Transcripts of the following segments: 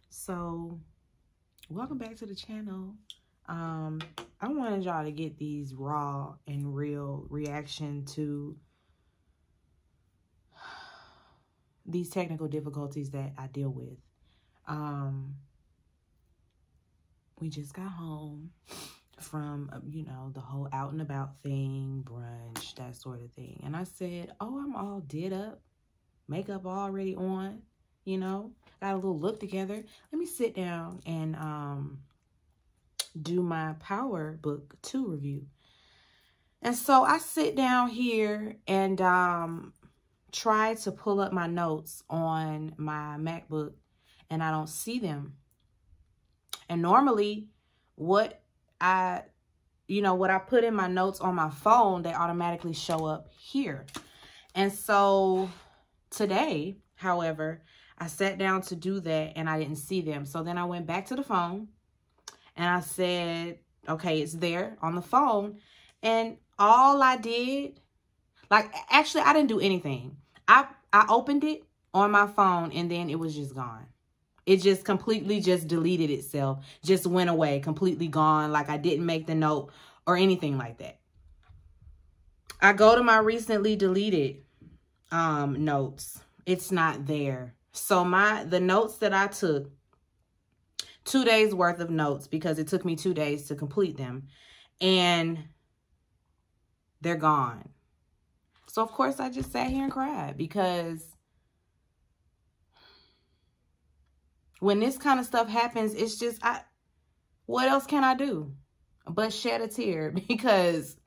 So, welcome back to the channel. I wanted y'all to get these raw and real reaction to these technical difficulties that I deal with. We just got home from, the whole out and about thing, brunch, that sort of thing. And I said, oh, I'm all did up, makeup already on, got a little look together. Let me sit down and do my PowerBookII review. And so I sit down here and try to pull up my notes on my MacBook, and I don't see them. And normally what I put in my notes on my phone, they automatically show up here. And so today, however, I sat down to do that and I didn't see them. So then I went back to the phone and I said, okay, it's there on the phone. And all I did, actually, I didn't do anything. I opened it on my phone and then it was just gone. It just completely just deleted itself, just went away, completely gone. Like I didn't make the note or anything like that. I go to my recently deleted notes. It's not there. So the notes that I took, 2 days worth of notes, because it took me 2 days to complete them, and they're gone. So of course I just sat here and cried, because when this kind of stuff happens, it's just, what else can I do but shed a tear? Because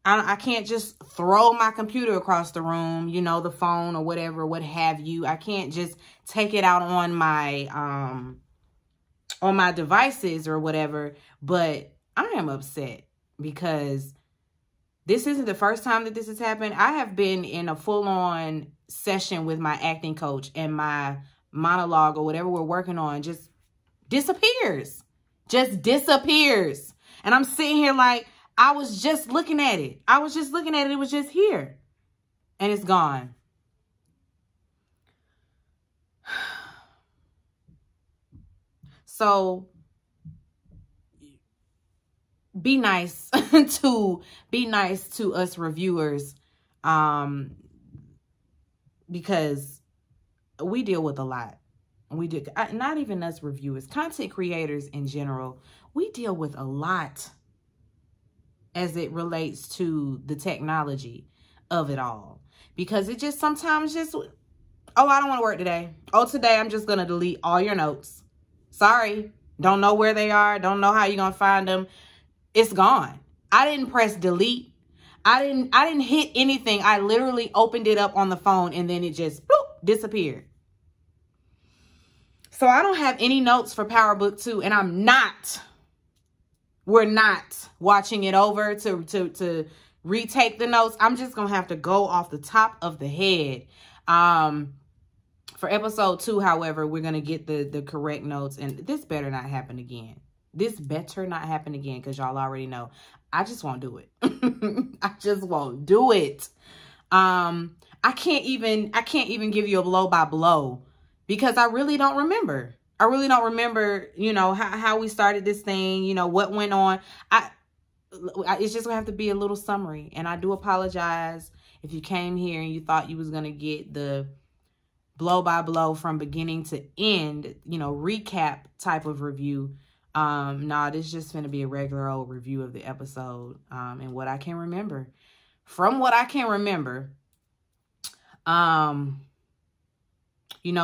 I can't just throw my computer across the room, the phone or whatever, what have you. I can't just take it out on my devices or whatever. But I am upset because this isn't the first time that this has happened. I have been in a full-on session with my acting coach, and my monologue or whatever we're working on just disappears. Just disappears. And I'm sitting here like, I was just looking at it. I was just looking at it. It was just here. And it's gone. So be nice to us reviewers, because we deal with a lot. We do, not even us reviewers, content creators in general, we deal with a lot as it relates to the technology of it all. Because it just sometimes just, oh, I don't want to work today. Oh, today I'm just going to delete all your notes. Sorry. Don't know where they are. Don't know how you're going to find them. It's gone. I didn't press delete. I didn't hit anything. I literally opened it up on the phone and then it just bloop, disappeared. So I don't have any notes for PowerBookII, and we're not watching it over to retake the notes. I'm just going to have to go off the top of the head. For episode 2, however, we're going to get the correct notes, and this better not happen again. This better not happen again, because y'all already know I just won't do it. I just won't do it. I can't even give you a blow by blow, because I really don't remember. I really don't remember, how we started this thing, what went on. It's just going to have to be a little summary. And I do apologize if you came here and you thought you was going to get the blow by blow from beginning to end, recap type of review. Nah, this is just going to be a regular old review of the episode, and what I can remember. From what I can remember,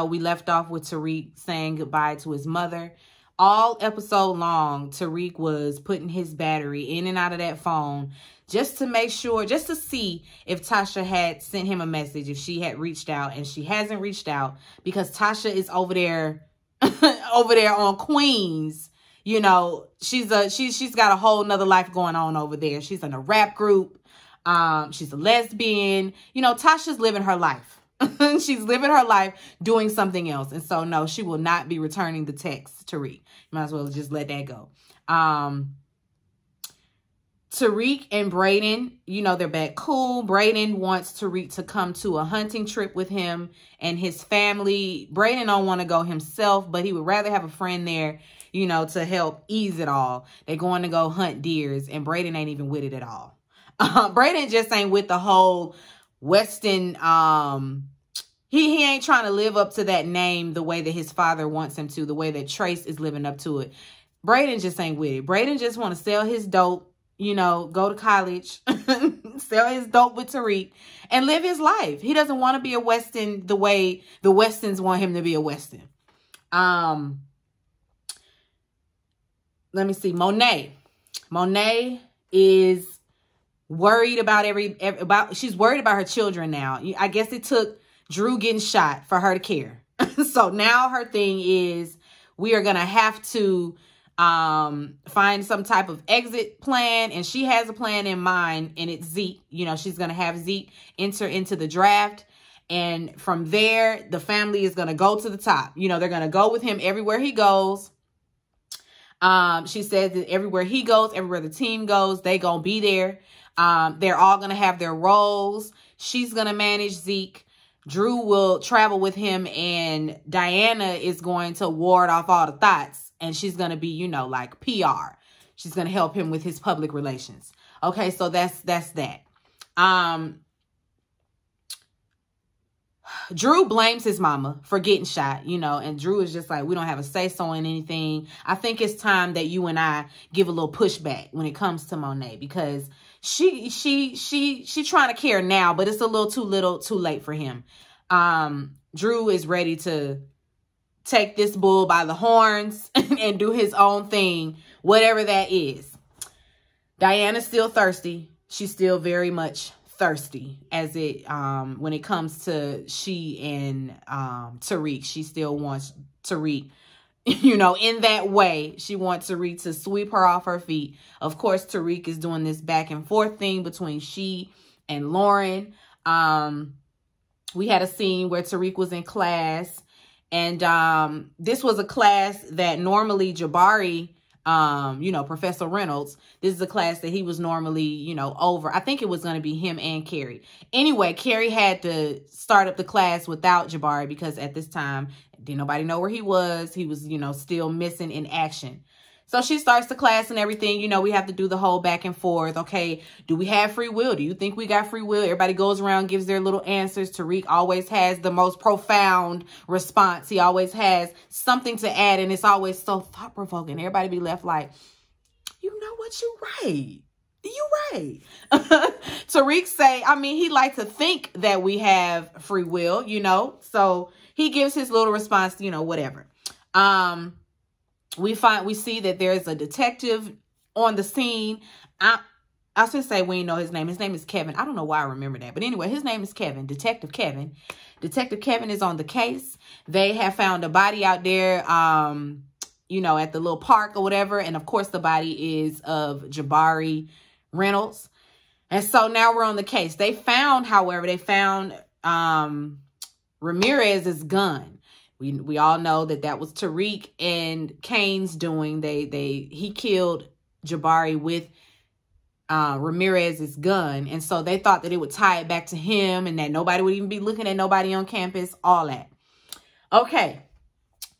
we left off with Tariq saying goodbye to his mother. All episode long, Tariq was putting his battery in and out of that phone just to make sure, just to see if Tasha had sent him a message, if she had reached out, and she hasn't reached out because Tasha is over there, on Queens. She's got a whole nother life going on over there. She's in a rap group. She's a lesbian. Tasha's living her life. She's living her life doing something else. And so, no, she will not be returning the text, Tariq. You might as well just let that go. Tariq and Brayden, you know, they're back cool. Brayden wants Tariq to come to a hunting trip with him and his family. Brayden don't want to go himself, but he would rather have a friend there, you know, to help ease it all. They're going to go hunt deers, and Brayden ain't even with it at all. Brayden just ain't with the whole Western, he ain't trying to live up to that name the way that his father wants him to, the way that Trace is living up to it. Brayden just ain't with it. Brayden just want to sell his dope, you know, go to college, sell his dope with Tariq, and live his life. He doesn't want to be a Weston the way the Westons want him to be a Weston. Let me see. Monet. Monet is worried about she's worried about her children now. I guess it took Drew getting shot for her to care. So now her thing is, we are going to have to find some type of exit plan, and she has a plan in mind, and it's Zeke. You know, she's going to have Zeke enter into the draft, and from there the family is going to go to the top. You know, they're going to go with him everywhere he goes. She says that everywhere he goes, everywhere the team goes, they gonna be there. They're all gonna have their roles. She's gonna manage Zeke. Drew will travel with him, and Diana is going to ward off all the thoughts, and she's going to be, you know, like PR. She's going to help him with his public relations. Okay, so that's that. Drew blames his mama for getting shot, you know, and Drew is just like, we don't have a say-so in anything. I think it's time that you and I give a little pushback when it comes to Monet, because she trying to care now, but it's a little too late for him. Drew is ready to take this bull by the horns and do his own thing, whatever that is. Diana's still thirsty. She's still very much thirsty when it comes to she and Tariq. She still wants Tariq, you know, in that way. She wants Tariq to sweep her off her feet. Of course, Tariq is doing this back and forth thing between she and Lauren. We had a scene where Tariq was in class, and this was a class that normally Jabari, you know, Professor Reynolds, this is a class that he was normally, you know, over. I think it was going to be him and Carrie. Anyway, Carrie had to start up the class without Jabari because at this time, didn't nobody know where he was. He was, you know, still missing in action. So she starts the class and everything. You know, we have to do the whole back and forth. Okay, do we have free will? Do you think we got free will? Everybody goes around, gives their little answers. Tariq always has the most profound response. He always has something to add, and it's always so thought-provoking. Everybody be left like, you know what, you right. You right. Tariq say, I mean, he likes to think that we have free will, you know. So he gives his little response, you know, whatever. We see that there's a detective on the scene. I should say we know his name. His name is Kevin. I don't know why I remember that. But anyway, his name is Kevin, Detective Kevin. Detective Kevin is on the case. They have found a body out there, you know, at the little park or whatever. And of course, the body is of Jabari Reynolds. And so now we're on the case. They found Ramirez's gun. We all know that was Tariq and Kane's doing. He killed Jabari with Ramirez's gun. And so they thought that it would tie it back to him and that nobody would even be looking at nobody on campus, all that. Okay.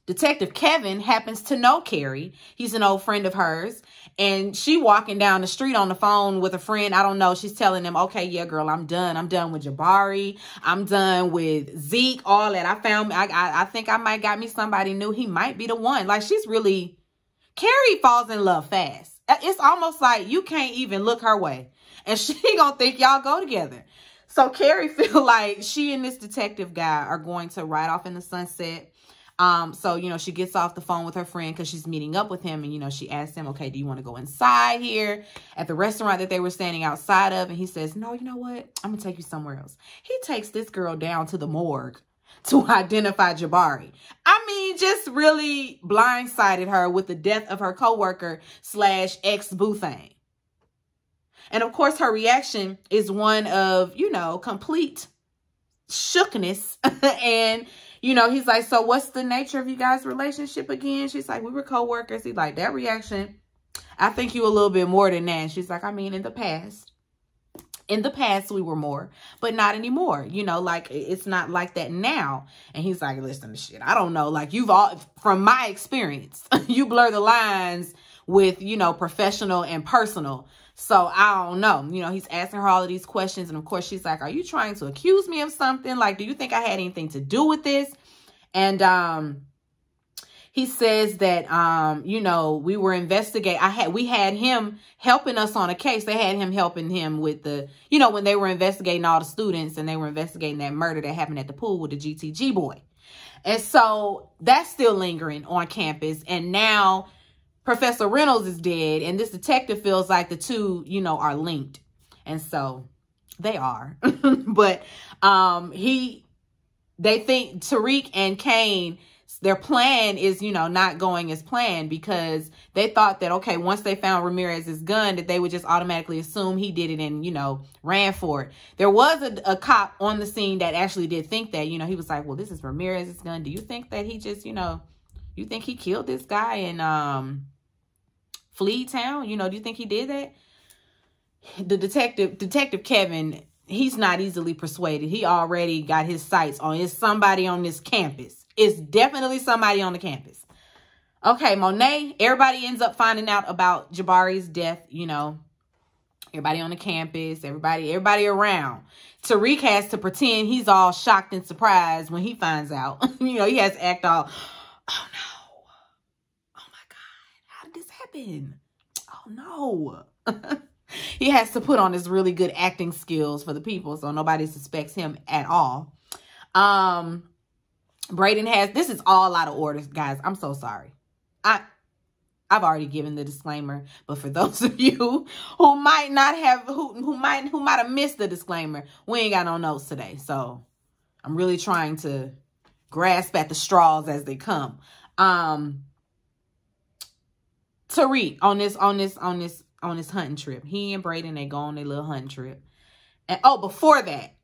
Detective Kevin happens to know Carrie. He's an old friend of hers. And she walking down the street on the phone with a friend. I don't know. She's telling them, okay, yeah, girl, I'm done. I'm done with Jabari. I'm done with Zeke, all that. I think I might got me somebody new. He might be the one. Like, she's really, Carrie falls in love fast. It's almost like you can't even look her way. And she gonna think y'all go together. So Carrie feel like she and this detective guy are going to ride off in the sunset. So, you know, she gets off the phone with her friend because she's meeting up with him. And, you know, she asks him, okay, do you want to go inside here at the restaurant that they were standing outside of? And he says, no, you know what? I'm going to take you somewhere else. He takes this girl down to the morgue to identify Jabari. I mean, just really blindsided her with the death of her coworker / ex-boo thing. And of course, her reaction is one of, you know, complete shookness. And you know, he's like, so what's the nature of you guys' relationship again? She's like, we were co-workers. He's like, that reaction I think you a little bit more than that. And she's like, I mean, in the past we were more, but not anymore. You know, like, it's not like that now. And he's like, listen to shit. I don't know. Like, from my experience, you blur the lines with, you know, professional and personal. So I don't know. You know, he's asking her all of these questions. And of course, she's like, are you trying to accuse me of something? Like, do you think I had anything to do with this? And, he says that, you know, we were investigating. We had him helping us on a case. They had him helping him with the, you know, when they were investigating all the students and they were investigating that murder that happened at the pool with the GTG boy. And so that's still lingering on campus. And now Professor Reynolds is dead. And this detective feels like the two, you know, are linked. And so they are. But they think Tariq and Kane, their plan is, you know, not going as planned, because they thought that, okay, once they found Ramirez's gun, that they would just automatically assume he did it and, you know, ran for it. There was a cop on the scene that actually did think that, you know, he was like, well, this is Ramirez's gun. Do you think that he just, you know, you think he killed this guy in Fleet Town? You know, do you think he did that? The Detective Kevin, he's not easily persuaded. He already got his sights on, it's somebody on this campus. It's definitely somebody on the campus. Okay, Monet, everybody ends up finding out about Jabari's death, you know. Everybody on the campus, everybody around. Tariq has to pretend he's all shocked and surprised when he finds out. You know, he has to act all, oh no. Oh my God, how did this happen? Oh no. He has to put on his really good acting skills for the people so nobody suspects him at all. Brayden has, this is all out of order, guys. I'm so sorry. I've already given the disclaimer, but for those of you who might not have, who might have missed the disclaimer, we ain't got no notes today. So I'm really trying to grasp at the straws as they come. Tariq on this hunting trip, he and Brayden, they go on their little hunting trip. And before that,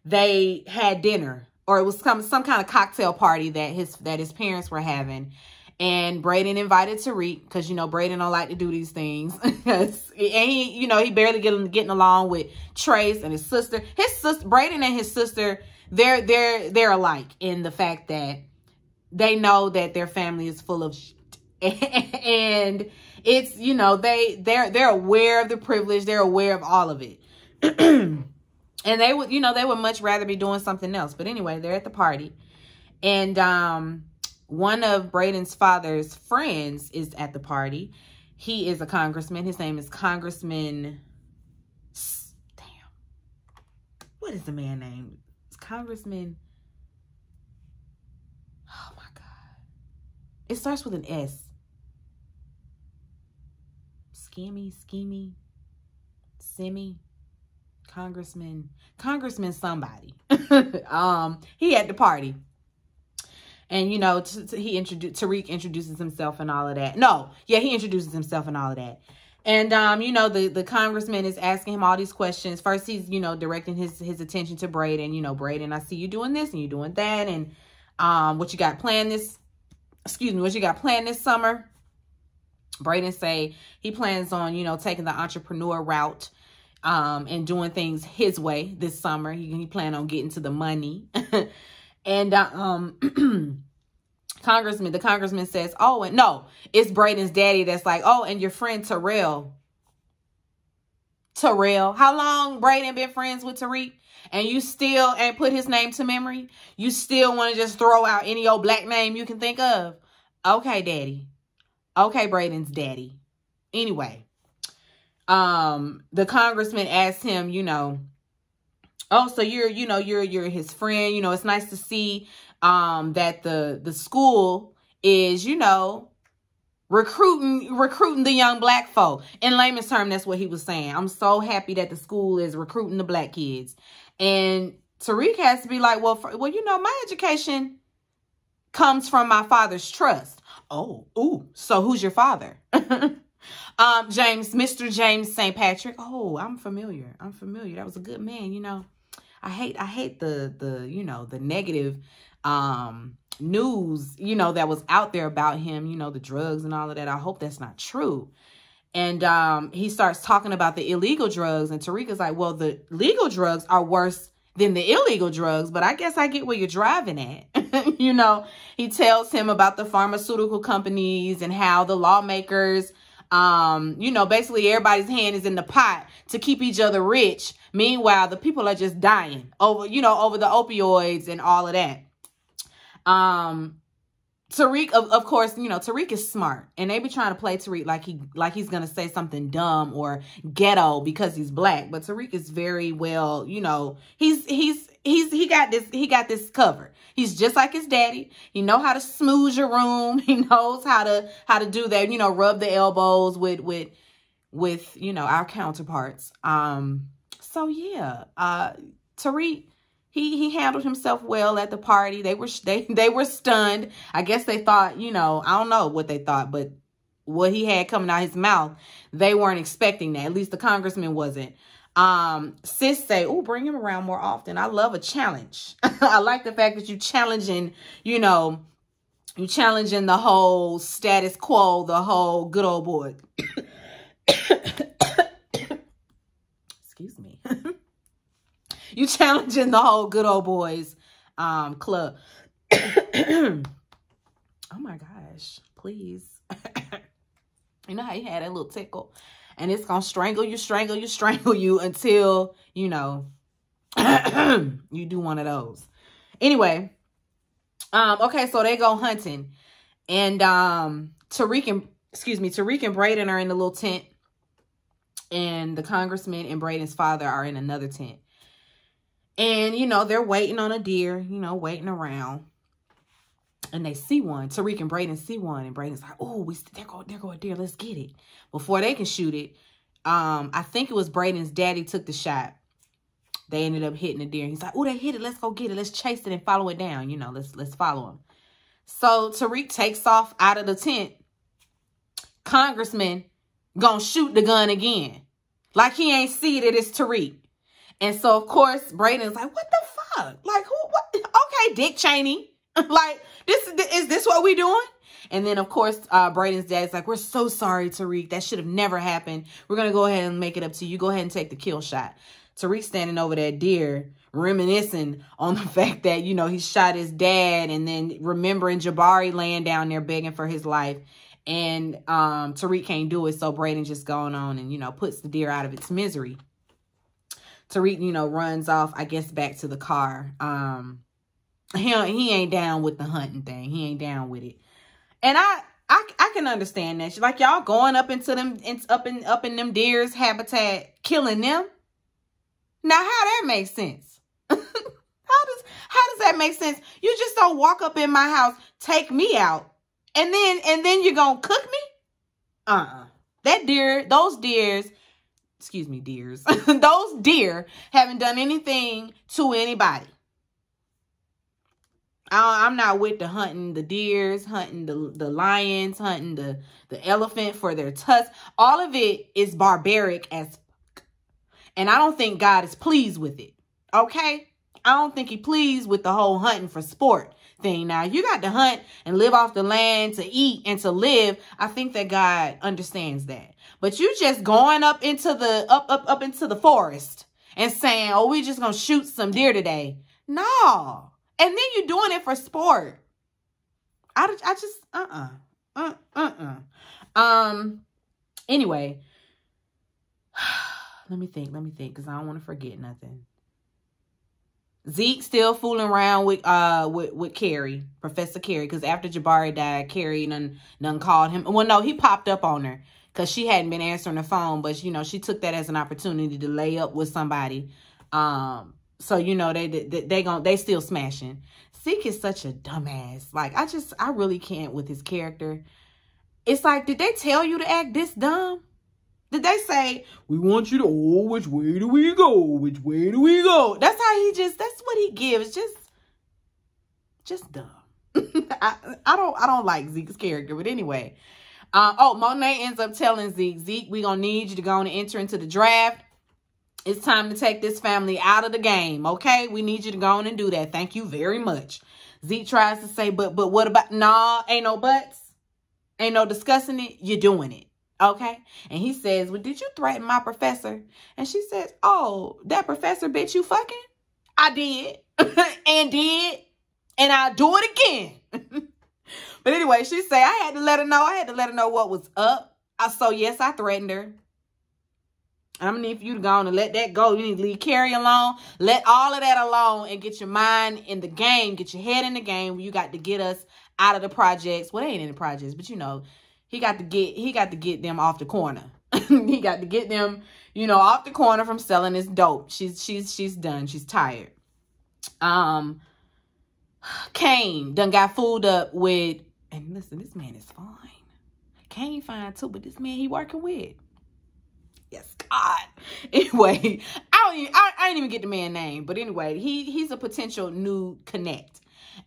they had dinner. Or it was some kind of cocktail party that his parents were having. And Brayden invited Tariq, because, you know, Brayden don't like to do these things. And he, you know, he barely getting along with Trace and his sister. Brayden and his sister, they're alike in the fact that they know that their family is full of shit. And it's, you know, they're aware of the privilege. They're aware of all of it. And they would, you know, they would much rather be doing something else. But anyway, they're at the party. And one of Brayden's father's friends is at the party. He is a congressman. His name is Congressman... Damn. What is the man name? It's Congressman... Oh, my God. It starts with an S. Skimmy, Simi. Congressman somebody. He at the party. And, you know, Tariq introduces himself and all of that. No, yeah, he introduces himself and all of that. And, you know, the congressman is asking him all these questions. First, he's, you know, directing his attention to Brayden. You know, Brayden, I see you doing this and you doing that. And what you got planned this summer? Brayden say he plans on, you know, taking the entrepreneur route. And doing things his way this summer. He planned on getting to the money. And the congressman says, oh, and no, it's Brayden's daddy that's like, oh, and your friend Terrell. How long Brayden been friends with Tariq? And you still ain't put his name to memory? You still want to just throw out any old black name you can think of? Okay, daddy. Okay, Brayden's daddy. Anyway. The congressman asked him, you know, oh, so you're his friend. You know, it's nice to see, that the school is, you know, recruiting the young black folk. In layman's term, that's what he was saying. I'm so happy that the school is recruiting the black kids. And Tariq has to be like, well, you know, my education comes from my father's trust. Oh, ooh, so who's your father? Mr. James St. Patrick. Oh, I'm familiar. That was a good man, you know. I hate the, you know, the negative news, you know, that was out there about him, you know, the drugs and all of that. I hope that's not true. And he starts talking about the illegal drugs, and Tariq is like, well, the legal drugs are worse than the illegal drugs, but I guess I get where you're driving at. You know, he tells him about the pharmaceutical companies and how the lawmakers, you know, basically everybody's hand is in the pot to keep each other rich. Meanwhile, the people are just dying over, you know, over the opioids and all of that. Tariq, of course, you know, Tariq is smart, and they be trying to play Tariq like he's going to say something dumb or ghetto because he's black. But Tariq is very well, you know, he got this covered. He's just like his daddy. He know how to smooth your room. He knows how to do that, you know, rub the elbows with, you know, our counterparts. So yeah, Tariq, he handled himself well at the party. They were stunned. I guess they thought, you know, I don't know what they thought, but what he had coming out his mouth, they weren't expecting that. At least the congressman wasn't. Sis say, oh, bring him around more often. I love a challenge. I like the fact that you challenging, you know, you challenging the whole status quo, the whole good old boy. Excuse me. You challenging the whole good old boys club. Oh my gosh, please. You know how you had that little tickle, and it's gonna strangle you until, you know, you do one of those. Anyway, okay, so they go hunting, and Tariq and Braden are in the little tent, and the congressman and Braden's father are in another tent. And, you know, they're waiting on a deer, you know, waiting around. And they see one. Tariq and Braden see one. And Braden's like, oh, there go a deer. Let's get it. Before they can shoot it, I think it was Braden's daddy took the shot. They ended up hitting the deer. He's like, oh, they hit it. Let's go get it. Let's chase it and follow it down. You know, let's follow him. So Tariq takes off out of the tent. Congressman gonna shoot the gun again. Like he ain't see that it's Tariq. And so, of course, Braden's like, what the fuck? Like, who? What? Okay, Dick Cheney. Like, is this what we doing? And then, of course, Braden's dad's like, we're so sorry, Tariq. That should have never happened. We're going to go ahead and make it up to you. Go ahead and take the kill shot. Tariq standing over that deer, reminiscing on the fact that, you know, he shot his dad, and then remembering Jabari laying down there begging for his life. And Tariq can't do it, so Braden just going on and, you know, puts the deer out of its misery. Tariq, you know, runs off, I guess, back to the car. He ain't down with the hunting thing. He ain't down with it. And I can understand that. Like, y'all going up into them, up in them deer's habitat, killing them. Now, how that makes sense? How does that make sense? You just don't walk up in my house, take me out, and then you're gonna cook me? That deer, those deers. Excuse me, deers. Those deer haven't done anything to anybody. I'm not with the hunting the deers, hunting the lions, hunting the elephant for their tusks. All of it is barbaric as fuck. And I don't think God is pleased with it. Okay? I don't think He's pleased with the whole hunting for sport thing. Now, you got to hunt and live off the land to eat and to live. I think that God understands that. But you just going up into the up into the forest and saying, "Oh, we just gonna shoot some deer today." No, and then you're doing it for sport. I just Anyway, let me think, because I don't want to forget nothing. Zeke still fooling around with Carrie, Professor Carrie, because after Jabari died, Carrie done called him. Well, no, he popped up on her because she hadn't been answering the phone, but, you know, she took that as an opportunity to lay up with somebody. So, you know, they still smashing. Zeke is such a dumbass. Like, I really can't with his character. It's like, did they tell you to act this dumb? Did they say, we want you to, oh, which way do we go? Which way do we go? That's what he gives. Just dumb. I don't like Zeke's character, but anyway. Monet ends up telling Zeke, we gonna need you to go on and enter into the draft. It's time to take this family out of the game, okay? We need you to go on and do that. Thank you very much. Zeke tries to say, but what about, nah, ain't no buts. Ain't no discussing it. You're doing it, okay? And he says, well, did you threaten my professor? And she says, oh, that professor bitch you fucking? I did, and I'll do it again. But anyway, she said, I had to let her know what was up. So yes, I threatened her. I'm going to need you to go on and let that go. You need to leave Carrie alone. Let all of that alone and get your mind in the game. Get your head in the game. You got to get us out of the projects. Well, they ain't in the projects, but you know, he got to get them off the corner. He got to get them, you know, off the corner from selling this dope. She's done. She's tired. Kane done got fooled up with, and listen, this man is fine. Kane fine too, but this man he working with. Yes, God. Anyway, I didn't even get the man's name. But anyway, he's a potential new connect.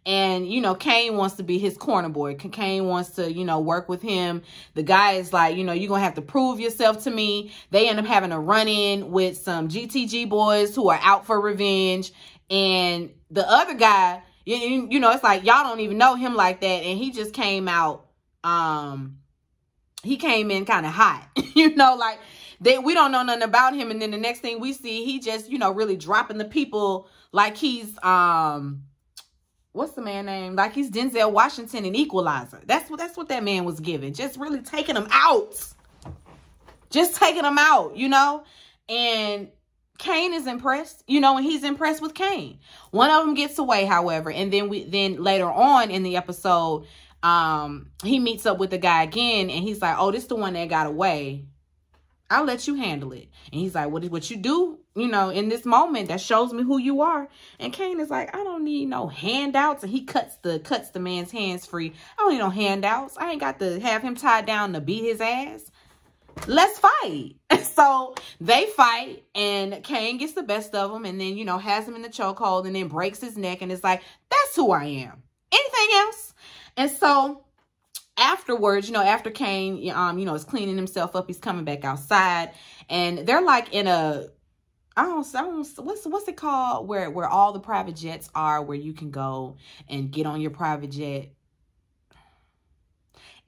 And, you know, Kane wants to be his corner boy. Kane wants to, you know, work with him. The guy is like, you know, you're going to have to prove yourself to me. They end up having a run-in with some GTG boys who are out for revenge. And the other guy, you know, it's like y'all don't even know him like that. And he just came out, he came in kind of hot, you know, like, we don't know nothing about him. And then the next thing we see, he just, you know, really dropping the people like he's, what's the man name? Like he's Denzel Washington in Equalizer. That's what that man was giving. Just really taking them out. Just taking them out, you know? And Kane is impressed, you know, and he's impressed with Kane. One of them gets away, however. And then later on in the episode, he meets up with the guy again. And he's like, oh, this is the one that got away. I'll let you handle it. And he's like, what you do, you know, in this moment that shows me who you are. And Kane is like, I don't need no handouts. And he cuts the man's hands free. I don't need no handouts. I ain't got to have him tied down to beat his ass. Let's fight. So they fight and Kane gets the best of him and then, you know, has him in the chokehold and then breaks his neck. And it's like, that's who I am. Anything else? And so afterwards, you know, after Kane, you know, is cleaning himself up, he's coming back outside, and they're like in a, what's it called, where all the private jets are, where you can go and get on your private jet.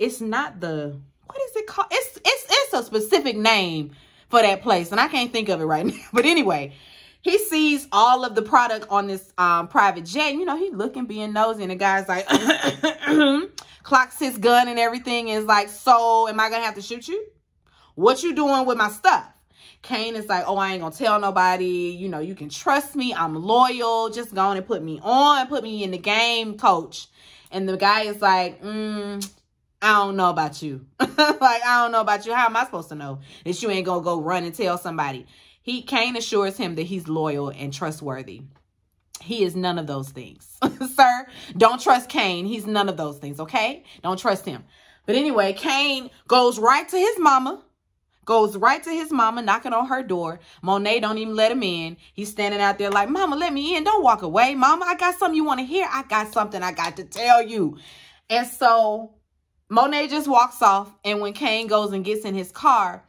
It's not the, what is it called? It's a specific name for that place, and I can't think of it right now. But anyway, he sees all of the product on this private jet. You know, he's looking, being nosy, and the guy's like, clocks his gun and everything, is like, so am I gonna have to shoot you? What you doing with my stuff? Kane is like, oh, I ain't gonna tell nobody. You know, you can trust me. I'm loyal. Just go on and put me in the game, coach. And the guy is like, I don't know about you. Like, I don't know about you. How am I supposed to know that you ain't gonna go run and tell somebody? Kane assures him that he's loyal and trustworthy. He is none of those things. Sir, don't trust Kane. He's none of those things, okay? Don't trust him. But anyway, Kane goes right to his mama. Knocking on her door. Monet don't even let him in. He's standing out there like, mama, let me in. Don't walk away, mama. I got something you want to hear. I got something I got to tell you. And so Monet just walks off. And when Kane goes and gets in his car,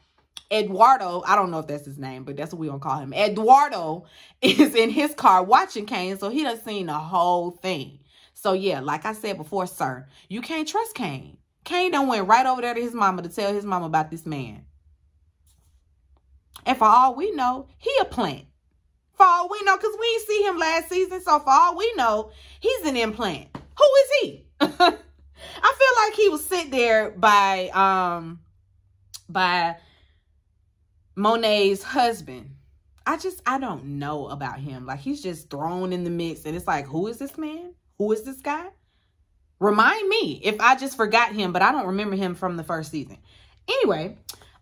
Eduardo, I don't know if that's his name, but that's what we're going to call him. Eduardo is in his car watching Kane, so he done seen the whole thing. So, yeah, like I said before, sir, you can't trust Kane. Kane done went right over there to his mama to tell his mama about this man. And for all we know, he a plant. For all we know, because we didn't see him last season, so for all we know, he's an implant. Who is he? I feel like he was sit there by Monet's husband. I don't know about him. Like, he's just thrown in the mix. And it's like, who is this man? Who is this guy? Remind me if I just forgot him, but I don't remember him from the first season. Anyway,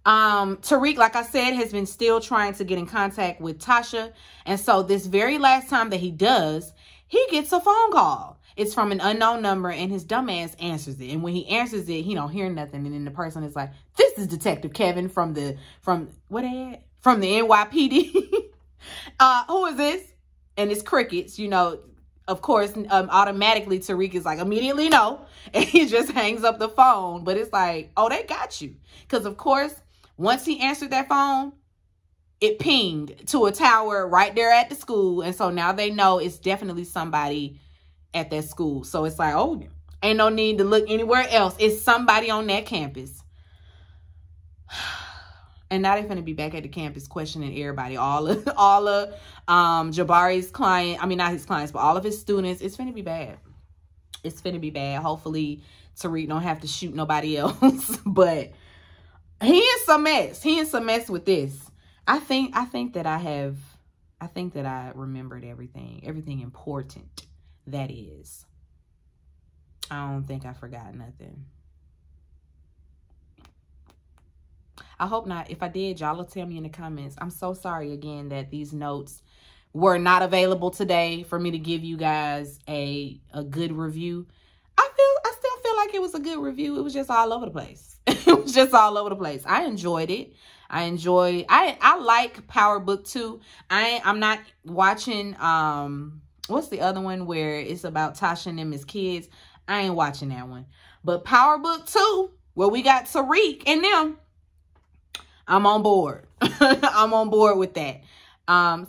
Tariq, like I said, has been still trying to get in contact with Tasha. And so this very last time that he does, he gets a phone call. It's from an unknown number, and his dumbass answers it. And when he answers it, he don't hear nothing. And then the person is like, this is Detective Kevin from the NYPD. Who is this? And it's crickets, you know. Of course, automatically Tariq is like, immediately no. And he just hangs up the phone. But it's like, oh, they got you. Because, of course, once he answered that phone, it pinged to a tower right there at the school. And so now they know it's definitely somebody at that school. So it's like, oh, ain't no need to look anywhere else. It's somebody on that campus. And now they're going to be back at the campus questioning everybody. All of Jabari's client, I mean, not his clients, but all of his students. It's going to be bad. It's going to be bad. Hopefully Tariq don't have to shoot nobody else. But he in some mess. He in some mess with this. I think that I remembered everything important. That is. I don't think I forgot nothing. I hope not. If I did, y'all will tell me in the comments. I'm so sorry again that these notes were not available today for me to give you guys a good review. I still feel like it was a good review. It was just all over the place. It was just all over the place. I enjoyed it. I like PowerBookII. I'm not watching what's the other one where it's about Tasha and them as kids? I ain't watching that one. But PowerBookII, where we got Tariq and them, I'm on board. I'm on board with that.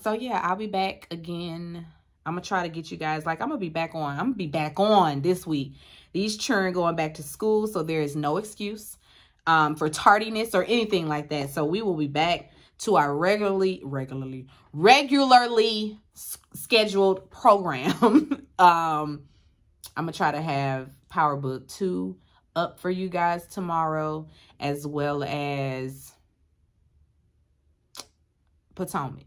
So yeah, I'll be back again. I'm gonna try to get you guys, like, I'm gonna be back on this week. These children going back to school, so there is no excuse for tardiness or anything like that. So we will be back to our regularly scheduled program. I'm gonna try to have PowerBookII up for you guys tomorrow, as well as Potomac.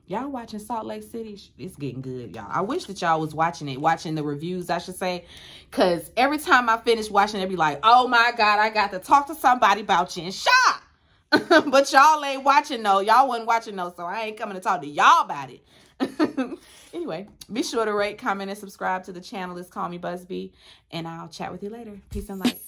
Y'all watching Salt Lake City? It's getting good, y'all. I wish that y'all was watching the reviews, I should say. Because every time I finish watching it, be like, oh my God, I got to talk to somebody about you in shop. But y'all ain't watching, though. Y'all wasn't watching, though, so I ain't coming to talk to y'all about it. Anyway, be sure to rate, comment, and subscribe to the channel. It's Call Me Busby, and I'll chat with you later. Peace and light.